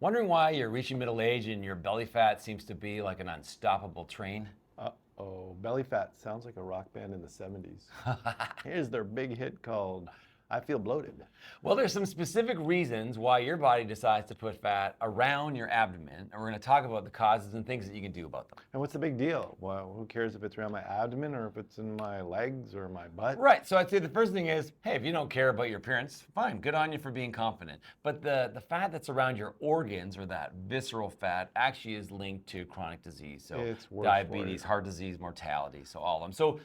Wondering why you're reaching middle age and your belly fat seems to be like an unstoppable train? Uh-oh, Belly Fat sounds like a rock band in the 70s. Here's their big hit called I Feel Bloated. Well, there's some specific reasons why your body decides to put fat around your abdomen, and we're going to talk about the causes and things that you can do about them. And what's the big deal? Well, who cares if it's around my abdomen or if it's in my legs or my butt? Right. So I'd say the first thing is, hey, if you don't care about your appearance, fine, good on you for being confident. But the fat that's around your organs or that visceral fat actually is linked to chronic disease. So It's worse diabetes, for you. heart disease, mortality, so all of them. So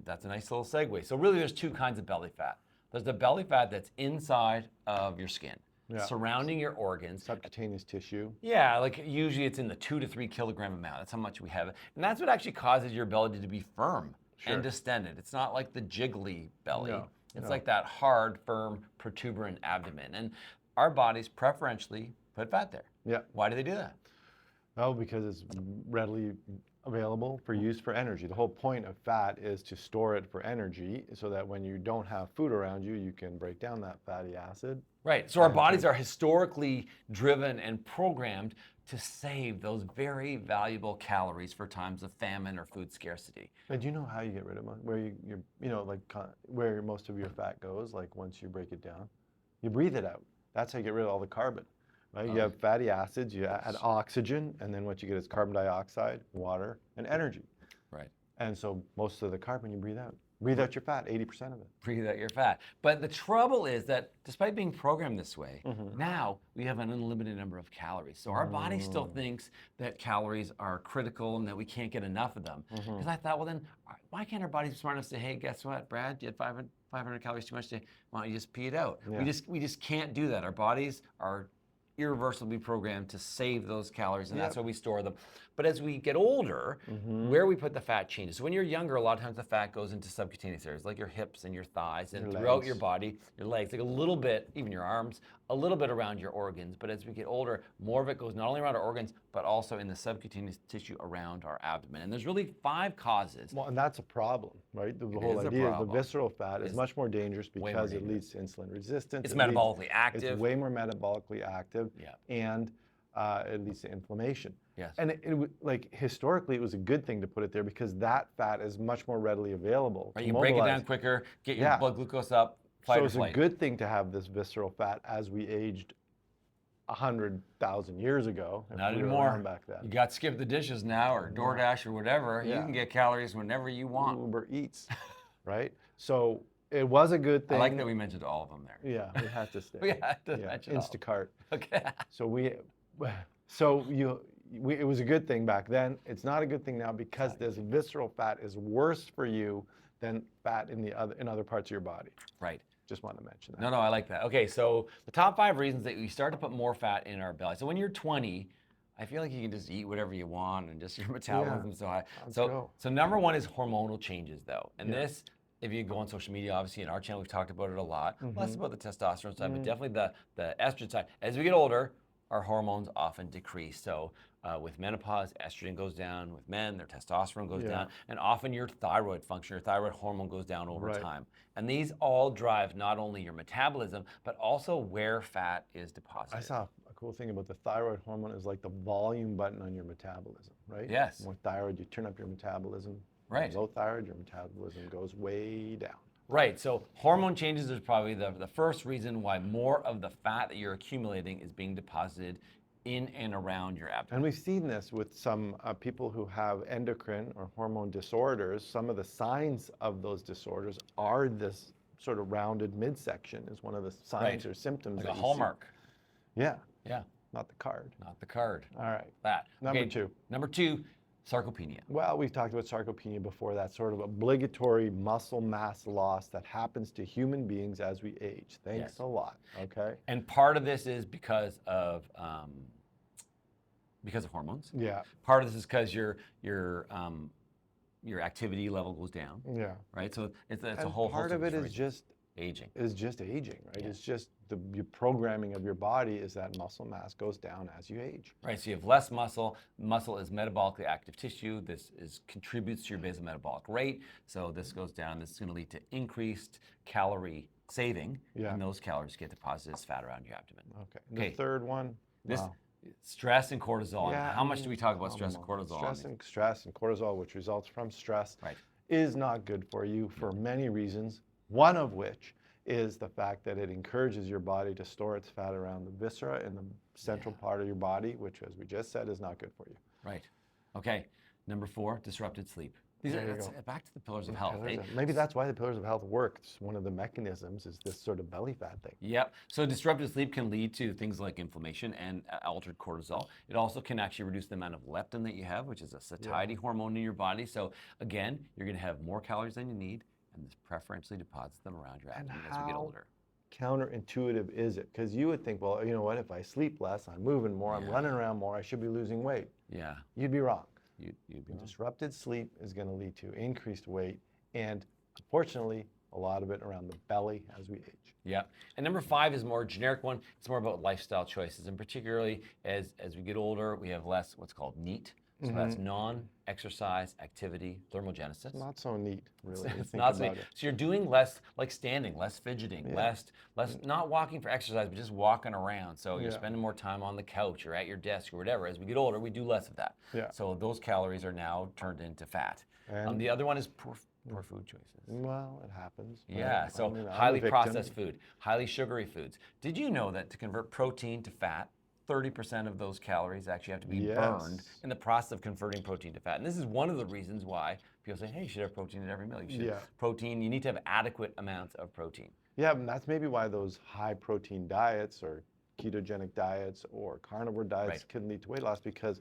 that's a nice little segue. So really there's two kinds of belly fat. There's the belly fat that's inside of your skin, Yeah. surrounding your organs. Subcutaneous tissue. Yeah, like usually it's in the 2 to 3 kilogram amount. That's how much we have. And that's what actually causes your belly to be firm and distended. It's not like the jiggly belly. No, It's no. like that hard, firm, protuberant abdomen. And our bodies preferentially put fat there. Yeah. Why do they do that? Oh, because it's readily available for use for energy. The whole point of fat is to store it for energy so that when you don't have food around you, you can break down that fatty acid. Right. So our bodies are historically driven and programmed to save those very valuable calories for times of famine or food scarcity. And do you know how you get rid of it? Where where most of your fat goes, like once you break it down? You breathe it out. That's how you get rid of all the carbon. Right? You have fatty acids, you add oxygen, and then what you get is carbon dioxide, water, and energy. Right. And so most of the carbon you breathe out. Breathe out your fat, 80% of it. Breathe out your fat. But the trouble is that despite being programmed this way, now we have an unlimited number of calories. So our body still thinks that calories are critical and that we can't get enough of them. Because I thought, well then, why can't our body be smart enough to say, hey, guess what, Brad, you had 500 calories too much today. Why don't you just pee it out? Yeah. We just can't do that. Our bodies are irreversibly programmed to save those calories, and that's why we store them. But as we get older, where we put the fat changes. So when you're younger, a lot of times the fat goes into subcutaneous areas, like your hips and your thighs, and Your throughout legs. your body, your legs, like a little bit, even your arms, a little bit around your organs. But as we get older, more of it goes not only around our organs, but also in the subcutaneous tissue around our abdomen. And there's really 5 causes. Well, and that's a problem, right? The whole is a idea is the problem. visceral fat is much more dangerous way more because it dangerous. leads to insulin resistance. It's It metabolically active. It's way more metabolically active. Yeah. And it leads to inflammation. Yes. And like historically, it was a good thing to put it there because that fat is much more readily available. Right, to you can break it mobilize. down quicker, get your blood glucose up, fight So or it's a flight. good thing to have this visceral fat as we aged 100,000 years ago. if Not we were anymore. around back then. You got skip the dishes now or DoorDash or whatever. You Yeah. can get calories whenever you want. Uber Eats, right? So it was a good thing. I like that we mentioned all of them there. Yeah, we had to stay. We had to mention all of them. Instacart. Okay. It was a good thing back then. It's not a good thing now because this visceral fat is worse for you than fat in other parts of your body. Right. Just wanted to mention that. No, I like that. Okay, so the top 5 reasons that we start to put more fat in our belly. So when you're 20, I feel like you can just eat whatever you want and just your metabolism is so high. So number 1 is hormonal changes though. And this, if you go on social media, obviously in our channel, we've talked about it a lot. Less about the testosterone side, but definitely the estrogen side. As we get older, our hormones often decrease. So with menopause, estrogen goes down. With men, their testosterone goes down. And often your thyroid function, your thyroid hormone goes down over time. And these all drive not only your metabolism, but also where fat is deposited. I saw a cool thing about the thyroid hormone is like the volume button on your metabolism, right? Yes. More thyroid, you turn up your metabolism. Right. Low thyroid, your metabolism goes way down. Right, so hormone changes is probably the first reason why more of the fat that you're accumulating is being deposited in and around your abdomen. And we've seen this with some people who have endocrine or hormone disorders. Some of the signs of those disorders are this sort of rounded midsection is one of the signs or symptoms. Like that a you hallmark. See. Yeah. Yeah. Not the card. Not the card. All right. That. Number 2. Number 2, sarcopenia. Well, we've talked about sarcopenia before. That's sort of obligatory muscle mass loss that happens to human beings as we age. Thanks a lot. Okay. And part of this is because of hormones. Yeah. Part of this is because your activity level goes down. Yeah. Right. So it's a whole part host of it is reasons. just aging. Right? It's just the programming of your body is that muscle mass goes down as you age. Right, so you have less muscle. Muscle is metabolically active tissue. This contributes to your basal metabolic rate. So this goes down. This is going to lead to increased calorie saving, and those calories get deposited as fat around your abdomen. Okay. The third one, This Wow. stress and cortisol. Yeah, and how much do we talk about stress and cortisol? Stress and cortisol, which results from stress, Right. is not good for you for many reasons. One of which is the fact that it encourages your body to store its fat around the viscera in the central part of your body, which, as we just said, is not good for you. Right. Okay. Number 4, disrupted sleep. That's back to the pillars of health. Maybe that's why the pillars of health work. It's one of the mechanisms is this sort of belly fat thing. Yep. So disrupted sleep can lead to things like inflammation and altered cortisol. It also can actually reduce the amount of leptin that you have, which is a satiety hormone in your body. So again, you're going to have more calories than you need, and this preferentially deposits them around your abdomen as we get older. Counterintuitive is it? Because you would think, well, you know what? If I sleep less, I'm moving more, I'm running around more, I should be losing weight. Yeah. You'd be wrong. You'd be wrong. Disrupted sleep is going to lead to increased weight, and unfortunately, a lot of it around the belly as we age. Yeah. And number 5 is more generic one. It's more about lifestyle choices, and particularly as we get older, we have less what's called NEAT. So that's non-exercise activity thermogenesis. Not so neat, really. It's not so neat. So you're doing less, like standing, less fidgeting, less not walking for exercise, but just walking around. So you're spending more time on the couch or at your desk or whatever. As we get older, we do less of that. Yeah. So those calories are now turned into fat. And the other one is poor food choices. Well, it happens. Yeah, so highly processed food, highly sugary foods. Did you know that to convert protein to fat, 30% of those calories actually have to be burned in the process of converting protein to fat? And this is one of the reasons why people say, hey, you should have protein in every meal. You should protein, you need to have adequate amounts of protein. Yeah, and that's maybe why those high protein diets or ketogenic diets or carnivore diets can lead to weight loss, because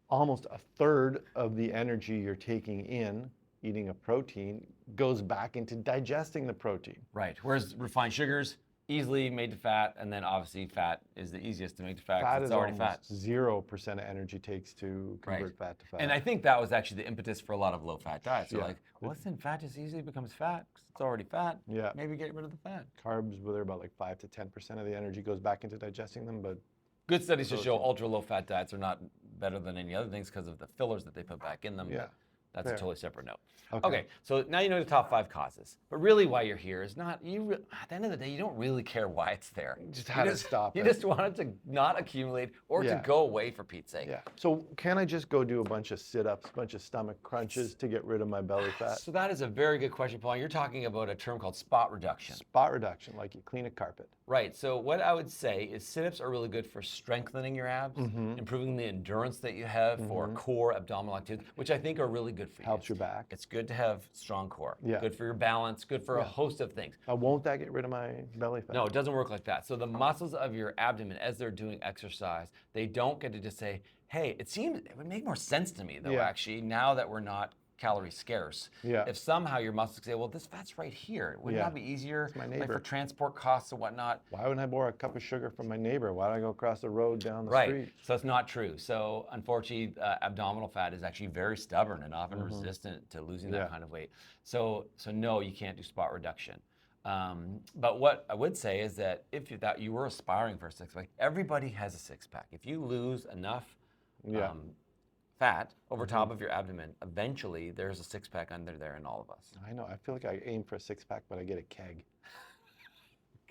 almost a third of the energy you're taking in eating a protein goes back into digesting the protein. Right, whereas refined sugars, easily made to fat, and then obviously fat is the easiest to make to fat because it's already fat. 0% of energy takes to convert fat to fat. And I think that was actually the impetus for a lot of low-fat diets. They're like, well, listen, fat just easily becomes fat because it's already fat. Yeah. Maybe get rid of the fat. Carbs, they're about like 5 to 10% of the energy goes back into digesting them, but good studies to show ultra low-fat diets are not better than any other things because of the fillers that they put back in them. Yeah. That's a totally separate note. Okay, so now you know the top 5 causes. But really why you're here is not, at the end of the day, you don't really care why it's there. Just how to stop it. You just want it to not accumulate or to go away, for Pete's sake. Yeah. So can I just go do a bunch of sit-ups, a bunch of stomach crunches to get rid of my belly fat? So that is a very good question, Paul. You're talking about a term called spot reduction. Spot reduction, like you clean a carpet. Right. So what I would say is sit-ups are really good for strengthening your abs, improving the endurance that you have for core abdominal activity, which I think are really good for you. Helps your back. It's good to have strong core. Yeah. Good for your balance, good for a host of things. Won't that get rid of my belly fat? No, it doesn't work like that. So the muscles of your abdomen, as they're doing exercise, they don't get to just say, hey, it would make more sense to me, though, actually, now that we're not calorie scarce. Yeah. If somehow your muscles say, well, this fat's right here, wouldn't that be easier my like neighbor. for transport costs and whatnot? Why wouldn't I borrow a cup of sugar from my neighbor? Why don't I go across the road down the street? Right. So it's not true. So unfortunately, abdominal fat is actually very stubborn and often resistant to losing that kind of weight. So no, you can't do spot reduction. But what I would say is that if you were aspiring for a six-pack, everybody has a six-pack. If you lose enough fat over top of your abdomen, eventually there's a six-pack under there in all of us. I know. I feel like I aim for a six-pack, but I get a keg.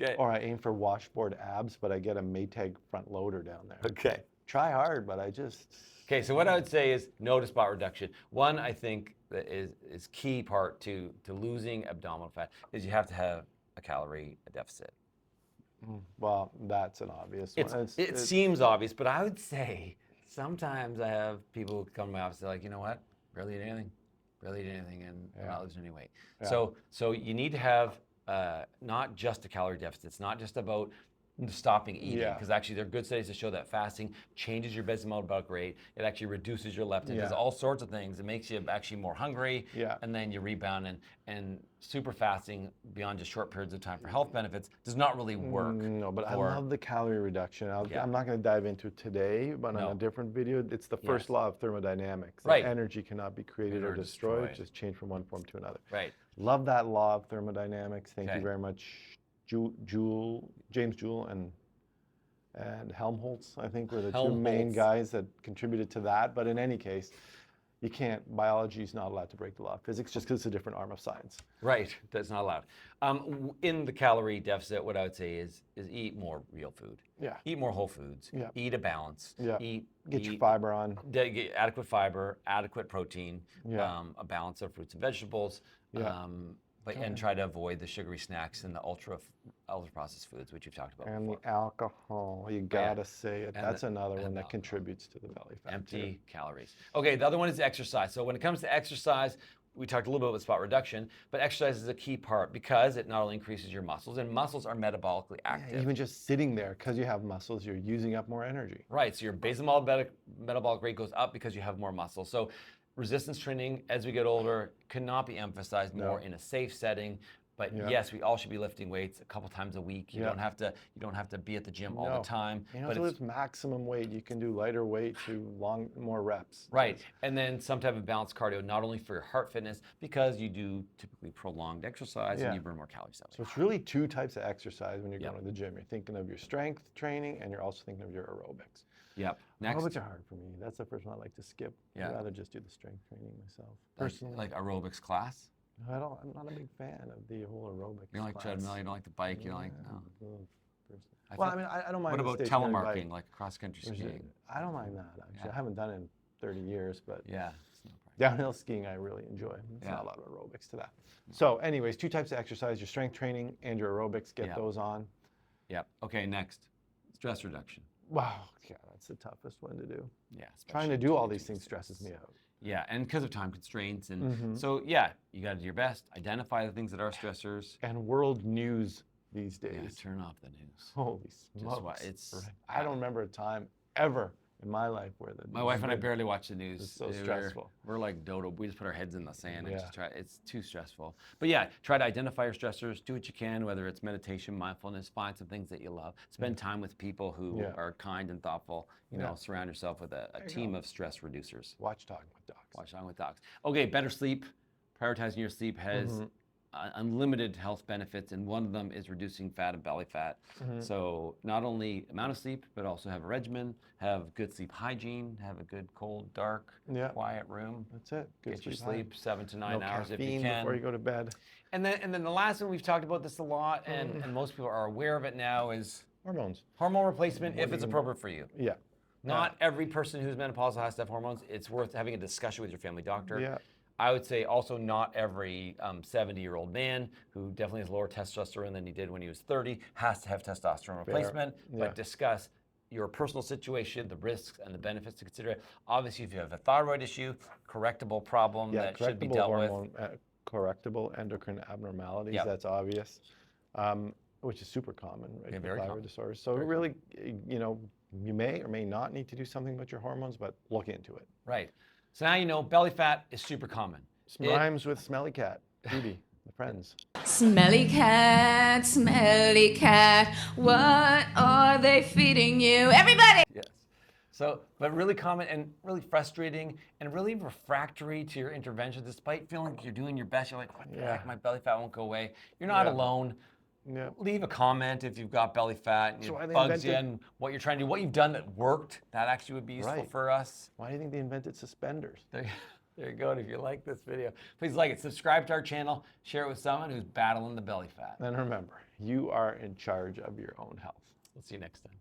Okay. Or I aim for washboard abs, but I get a Maytag front loader down there. Okay. Try hard, but I just... Okay, so what I would say is no to spot reduction. One, I think that is key part to losing abdominal fat is you have to have a calorie deficit. Well, that's an obvious one. It seems obvious, but I would say sometimes I have people come to my office, they're like, you know what, barely eat anything, and I'm not losing any weight. Yeah. So you need to have not just a calorie deficit. It's not just about stopping eating, because actually there are good studies to show that fasting changes your basal metabolic rate. It actually reduces your leptin, does all sorts of things. It makes you actually more hungry, and then you rebound. And super fasting beyond just short periods of time for health benefits does not really work. No, but I love the calorie reduction. I'm not going to dive into it today, but on a different video, it's the first law of thermodynamics. Right. Energy cannot be created or destroyed, just change from one form to another. Right. Love that law of thermodynamics. Thank you very much. James Joule and Helmholtz, I think, were the two main guys that contributed to that. But in any case, you can't, biology is not allowed to break the law of physics just because it's a different arm of science. Right, that's not allowed. In the calorie deficit, what I would say is eat more real food. Yeah. Eat more whole foods. Yeah. Eat a balance. Yeah. Get your fiber on. Get adequate fiber, adequate protein, Yeah. a balance of fruits and vegetables. Yeah. And try to avoid the sugary snacks and the ultra processed foods, which you've talked about And before. the alcohol, you gotta say it. And That's the- another one and that alcohol. contributes to the belly fat. Empty calories. Okay, the other one is exercise. So when it comes to exercise, we talked a little bit about spot reduction, but exercise is a key part because it not only increases your muscles, and muscles are metabolically active. Yeah, even just sitting there, because you have muscles, you're using up more energy. Right, so your basal metabolic rate goes up because you have more muscle. So resistance training as we get older cannot be emphasized more in a safe setting. But yes, we all should be lifting weights a couple times a week. You don't have to be at the gym all the time. You don't have to lift maximum weight. You can do lighter weight to more reps. Right, and then some type of balanced cardio, not only for your heart fitness, because you do typically prolonged exercise and you burn more calories that way. So it's really two types of exercise when you're going to the gym. You're thinking of your strength training and you're also thinking of your aerobics. Yep. Next. Aerobics are hard for me. That's the first one I like to skip. Yeah. I'd rather just do the strength training myself. Personally. Like aerobics class? I'm not a big fan of the whole aerobics. You don't like treadmill, you don't like the bike, you don't like, no. Well, I mean, I don't mind. What about telemarking, like cross-country skiing? I don't mind that, actually. I haven't done it in 30 years, but yeah. Downhill skiing I really enjoy. It's not a lot of aerobics to that. So anyways, two types of exercise, your strength training and your aerobics, get those on. Yep. Okay, next, stress reduction. Wow, yeah, that's the toughest one to do. Yeah. Trying to do all these things stresses me out. Yeah, and because of time constraints. And so, yeah, you got to do your best, identify the things that are stressors. And world news these days. Yeah, turn off the news. Holy smokes. It's, I don't remember a time ever in my life where my wife and I barely watch the news. It's so stressful. We're like dodo. We just put our heads in the sand and just try. It's too stressful. But yeah, try to identify your stressors. Do what you can, whether it's meditation, mindfulness. Find some things that you love. Spend time with people who are kind and thoughtful. You know, surround yourself with a team of stress reducers. Watch Talking with Docs. Watch Talking with Docs. Okay, better sleep. Prioritizing your sleep has unlimited health benefits, and one of them is reducing fat and belly fat. So not only amount of sleep, but also have a regimen, have good sleep hygiene, have a good cold, dark, quiet room. That's it. Good Get your sleep 7 to 9 hours if you caffeine can. before you go to bed. And then the last one, we've talked about this a lot, and most people are aware of it now, is Hormones. hormone replacement if it's appropriate for you. Yeah. Not every person who's menopausal has to have hormones. It's worth having a discussion with your family doctor. Yeah. I would say also not every 70-year-old man who definitely has lower testosterone than he did when he was 30 has to have testosterone replacement, but discuss your personal situation, the risks and the benefits to consider. Obviously, if you have a thyroid issue, correctable problem that should be dealt with. Correctable endocrine abnormalities, that's obvious, which is super common, right? Very thyroid common. disorders. So really, you know, you may or may not need to do something about your hormones, but look into it. Right. So now you know belly fat is super common. Rhymes with smelly cat. Judy, the friends. Smelly cat, what are they feeding you? Everybody! Yes. So, but really common and really frustrating and really refractory to your intervention, despite feeling like you're doing your best. You're like, what the heck, my belly fat won't go away. You're not alone. Yeah. Leave a comment if you've got belly fat and it bugs you and what you're trying to do, what you've done that worked. That actually would be useful for us. Why do you think they invented suspenders? There you go. And if you like this video, please like it, subscribe to our channel, share it with someone who's battling the belly fat. And remember, you are in charge of your own health. We'll see you next time.